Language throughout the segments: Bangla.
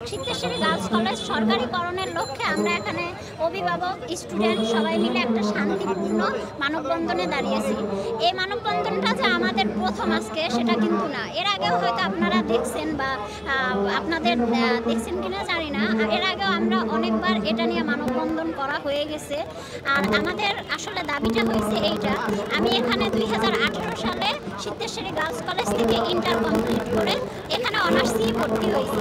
সিদ্ধেশ্বরী গার্লস কলেজ সরকারিকরণের লক্ষ্যে আমরা এখানে অভিভাবক স্টুডেন্ট সবাই মিলে একটা শান্তিপূর্ণ মানববন্ধনে দাঁড়িয়েছি। এই মানববন্ধনটা যে আমাদের প্রথম আজকে সেটা কিন্তু না, এর আগেও হয়তো আপনারা দেখছেন বা আপনাদের দেখছেন কিনা জানি না, এর আগেও আমরা অনেকবার এটা নিয়ে মানববন্ধন করা হয়ে গেছে। আর আমাদের আসলে দাবিটা হয়েছে এইটা, আমি এখানে 2018 সালে সিদ্ধেশ্বরী গার্লস কলেজ থেকে ইন্টার কমপ্লিট করে এখানে অনার্সি ভর্তি হয়েছি।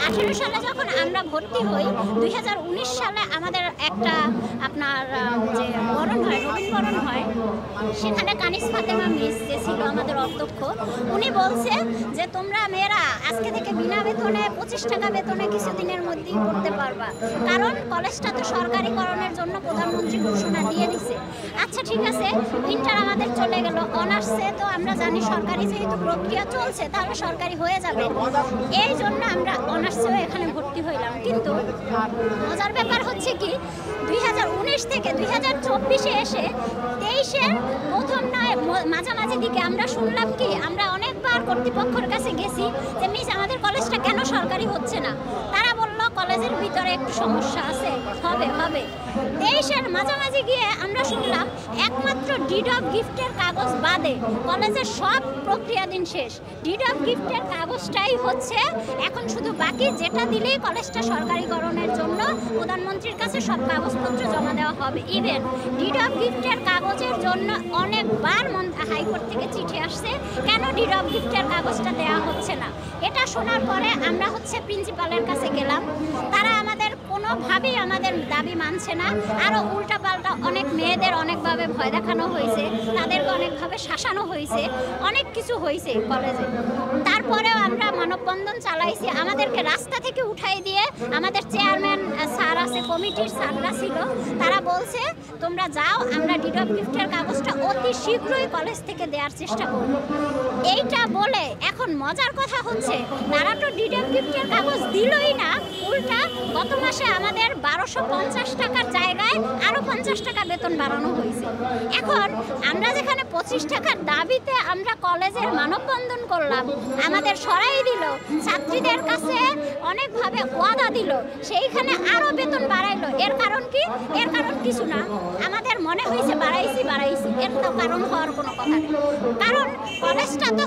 18 সালে যখন আমরা ভর্তি হই, 2019 সালে আমাদের একটা আপনার যে বরণ হয়, নবীনবরণ হয়, সেখানে কানিস ফাতেমা মিস যে ছিল আমাদের অধ্যক্ষ, উনি বলছে যে তোমরা মেয়েরা আজকে থেকে বিনা বেতনে 25 টাকা বেতনে কিছুদিনের মধ্যেই পড়তে পারবা, কারণ কলেজটা তো সরকারিকরণের জন্য প্রধানমন্ত্রী ঘোষণা দিয়ে দিছে। আচ্ছা ঠিক আছে, ইন্টার আমাদের চলে গেল, অনার্সে তো আমরা জানি সরকারি যেহেতু প্রক্রিয়া চলছে তাহলে সরকারি হয়ে যাবে, এই জন্য আমরা অনার্সেও এখানে ভর্তি হইলাম। কিন্তু মজার ব্যাপার হচ্ছে কি, 2019 থেকে 2024-এ এসে 23-এর প্রথম নয় মাঝামাঝি দিকে আমরা শুনলাম কি, আমরা অনেকবার কর্তৃপক্ষের কাছে গেছি যে মিস আমাদের কলেজটা কেন সরকারি হচ্ছে না। তারা বলল কলেজের ভিতরে একটু সমস্যা আছে, হবে 23-এর মাঝামাঝি গিয়ে আমরা শুনলাম একমাত্র ডিড অফ গিফটের কাগজ বাদে কলেজের সব প্রক্রিয়াধীন শেষ। ডিড অফ গিফটের কাগজটাই হচ্ছে এখন শুধু বাকি, যেটা দিলেই কলেজটা সরকারিকরণের জন্য প্রধানমন্ত্রীর কাছে সব কাগজপত্র জমা দেওয়া হবে। ইভেন ডিড অফ গিফটের কাগজের জন্য অনেকবার হাইকোর্ট থেকে চিঠি আসছে, কেন ডিড অফ গিফটের কাগজটা দেওয়া হচ্ছে না। এটা শোনার পরে আমরা প্রিন্সিপালের কাছে গেলাম, তারা আমাদের কোনোভাবেই আমাদের দাবি মানছে না, আরও উল্টাপাল্টা অনেক মেয়েদের অনেকভাবে ভয় দেখানো হয়েছে, তাদেরকে অনেকভাবে শাসানো হয়েছে, অনেক কিছু হয়েছে কলেজে। তারপরেও আমরা মানববন্ধন চালাইছি, আমাদেরকে রাস্তা থেকে উঠাই দিয়ে আমাদের চেয়ারম্যান স্যার আছে, কমিটির স্যাররা ছিল, তারা বলছে তোমরা যাও, আমরা ডিড অফ গিফটের কাগজটা অতি শীঘ্রই কলেজ থেকে দেওয়ার চেষ্টা করব। এইটা বলে এখন মজার কথা হচ্ছে, তারা তো ডিড অফ গিফটের কাগজ দিলই না, উল্টা গত মাসে আমাদের 1250 টাকার জায়গায় আরও 50 টাকা বেতন বাড়ানো হয়েছে। এখন আমরা যেখানে 25 টাকার দাবিতে আমরা কলেজের মানববন্ধন করলাম, আমাদের সরাই দিল, ছাত্রীদের কাছে অনেকভাবে ওয়াদা দিল, সেইখানে আরও বেতন বাড়াইলো। এর কারণ কি? এর কারণ কিছু না, আমাদের মনে হয়েছে বাড়াইছি, এর তো কারণ হওয়ার কোনো কথা নেই, কারণ কলেজটা তো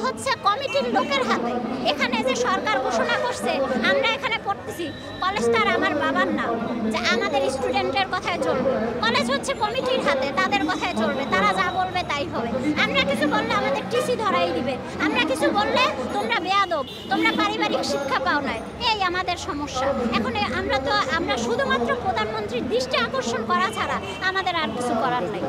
কমিটির লোকের হাতে। এখানে যে সরকার ঘোষণা করছে আমরা এখানে পড়তেছি, কলেজটা আর আমার বাবার না যে আমাদের স্টুডেন্টের কথায় চলবে, কলেজ কমিটির হাতে, তাদের কথায় চলবে, তারা যা বলবে তাই হবে। আমরা কিছু বললে আমাদের টিসি ধরাই দিবে, আমরা কিছু বললে তোমরা বেয়াদব, তোমরা পারিবারিক শিক্ষা পাও নাই, এই আমাদের সমস্যা। এখন আমরা শুধুমাত্র প্রধানমন্ত্রীর দৃষ্টি আকর্ষণ করা ছাড়া আমাদের আর কিছু করার নাই।